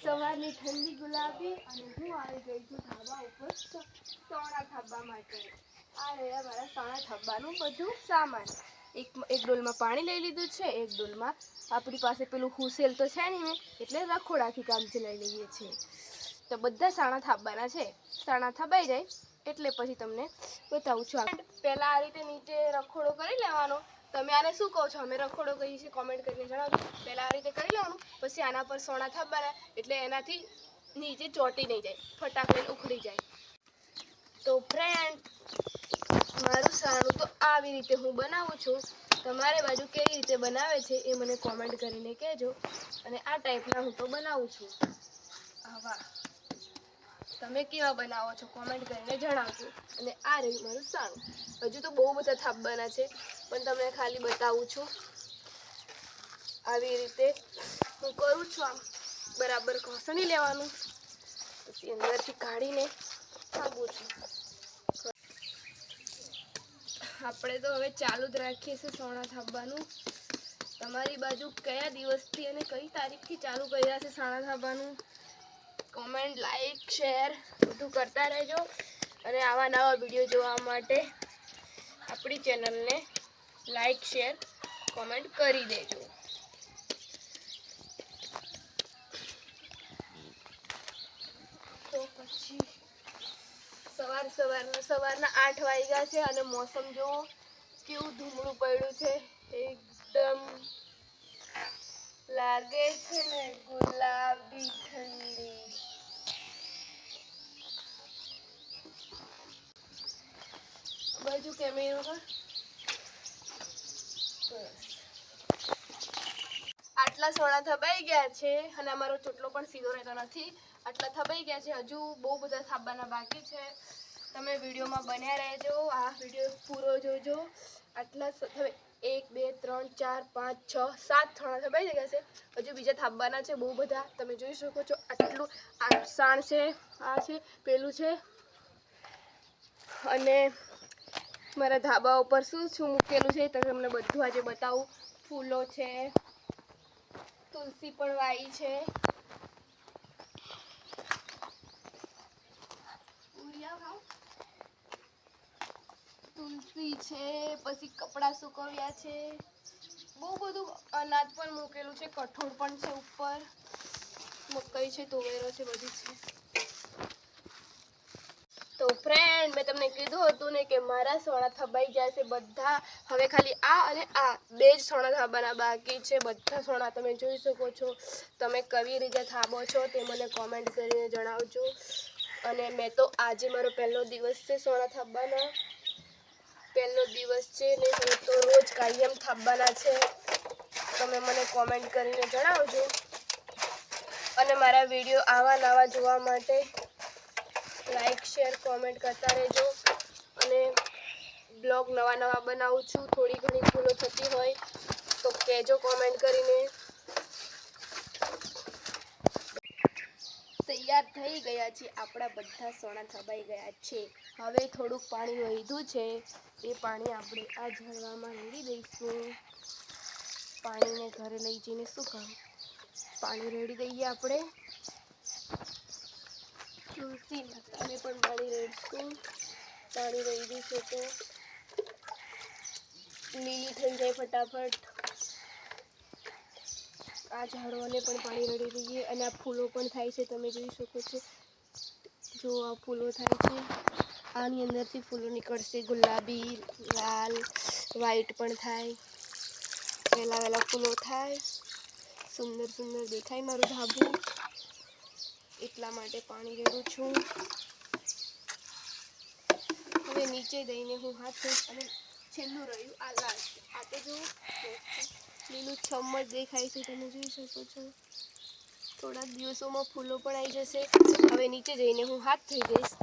સવારની ઠંડી ગુલાબી અને હું આવી ગઈ છું ધાબા ઉપર સોણા થાબા માટે. આ રહ્યા મારા સોણા થાબાનું બધું સામાન. એક ડોલમાં પાણી લઈ લીધું છે, એક ડોલમાં આપણી પાસે પેલું હુસેલ તો છે નહીં એટલે રખોડાથી કામથી લઈ લઈએ છીએ. તો બધા સાણા થાબાના છે. સાણા થાબાઈ જાય એટલે પછી તમને બતાવું છું. પહેલાં આ રીતે નીચે રખોડો કરી લેવાનો. તમે આને શું કહો છો? અમે રખોડો કહીએ છીએ, કોમેન્ટ કરીને જણાવજો. પહેલાં આ રીતે કરી લેવાનું, પછી આના પર સોણા થાબાના એટલે એનાથી નીચે ચોંટી નહીં જાય, ફટાક લઈને ઉખડી જાય. તો ફ્રેન્ડ, મારું સાણું તો આવી રીતે હું બનાવું છું. તમારે બાજુ કેવી રીતે બનાવે છે એ મને કોમેન્ટ કરીને કહેજો. અને આ ટાઈપના હું તો બનાવું છું. આવા તમે કેવા બનાવો છો કોમેન્ટ કરીને જણાવજો. અને આ રહ્યું મારું સાણું. હજુ તો બહુ બધા થાબાના છે, પણ તમને ખાલી બતાવું છું. આવી રીતે હું કરું છું. આમ બરાબર ઘસણી લેવાનું, પછી અંદરથી કાઢીને થાબું છું. આપણે તો હવે ચાલુ જ રાખીએ છીએ સોણા થાબાનું. તમારી બાજુ કયા દિવસથી અને કઈ તારીખથી ચાલુ કર્યા છે સોણા થાબાનું? કોમેન્ટ, લાઈક, શેર બધું કરતા રહેજો. અને આવા નવા વિડીયો જોવા માટે આપણી ચેનલને લાઈક, શેર, કોમેન્ટ કરી દેજો. તો પછી સવારના 8 વાગ્યા છે અને મોસમ જુઓ કેવું ધૂમડું પડ્યું છે. એકદમ લાગે છે ને ગુલાબી ઠંડી. બાજુ કેમેરો પર આટલા સોણા થબાઈ ગયા છે અને અમારો ચોટલો પણ સીધો રહેતો નથી. આટલા થબાઈ ગયા છે. હજુ બહુ બધા થાબાના બાકી છે. તમે વિડીયોમાં બન્યા રહેજો. આ વિડીયો પૂરો જોજો. આટલા 1 2 3 4 5 6 7 સોણા થબાઈ ગયા છે. હજુ બીજા થાબાના છે બહુ બધા. તમે જોઈ શકો છો આટલું સાણ છે, આ છે, પેલું છે. અને મારા ધાબા ઉપર શું શું મૂકેલું છે તો તમને બધું આજે બતાવું. ફૂલો છે, તુલસી પણ વાવી છે, તુલસી છે, પછી કપડાં સુકવ્યા છે, બહુ બધું અનાજ પણ મૂકેલું છે, કઠોળ પણ છે ઉપર, મકાઈ છે, તુવેરો છે, બધું છે. તો ફ્રેન્ડ, મેં તમને કીધું હતું ને કે મારા સોણા થબાઈ જાય છે બધા. હવે ખાલી આ અને આ બે જ સોણા થાબાના બાકી છે. બધા સોણા તમે જોઈ શકો છો. તમે કેવી રીતે થાબો છો તે મને કોમેન્ટ કરીને જણાવજો. અને મેં તો આજે મારો પહેલો દિવસ છે સોણા થાબાના. પહેલો દિવસ છે ને હવે તો રોજ કાયમ થાબાના છે. તમે મને કોમેન્ટ કરીને જણાવજો. અને મારા વિડીયો આવા નવા જોવા માટે લાઈક, શેર, કોમેન્ટ કરતા રહેજો. અને બ્લોગ નવા બનાવું છું. થોડી ઘણી ભૂલો થતી હોય તો કહેજો કોમેન્ટ કરીને. તૈયાર થઈ ગયા છે. આપણા બધા સોણા થબાઈ ગયા છે. હવે થોડુંક પાણી વધ્યું છે એ પાણી આપણે આ ઝરવામાં રેડી દઈશું. પાણીને ઘરે લઈ જઈને શું કરું, પાણી રેડી દઈએ આપણે. તુલસી માતાને પણ પાણી રેડશું. પાણી રેડી છે તો લીલી થઈ જાય ફટાફટ. આ ઝાડવાને પણ પાણી રેડી દઈએ. અને આ ફૂલો પણ થાય છે, તમે જોઈ શકો છો. જો આ ફૂલો થાય છે, આની અંદરથી ફૂલો નીકળશે. ગુલાબી, લાલ, વ્હાઈટ પણ થાય. વહેલા ફૂલો થાય, સુંદર સુંદર દેખાય મારું ધાબું. એટલા માટે પાણી રેડું છું. હવે નીચે દઈને હું હાથ ધોઈશ. અને છેલ્લું રહ્યું આ લાસ્ટ. આ તો જો લીલું છમ જ દેખાય છે, તમે જોઈ શકો છો. થોડાક દિવસોમાં ફૂલો પણ આવી જશે. હવે નીચે જઈને હું હાથ ધોઈ દઈશ.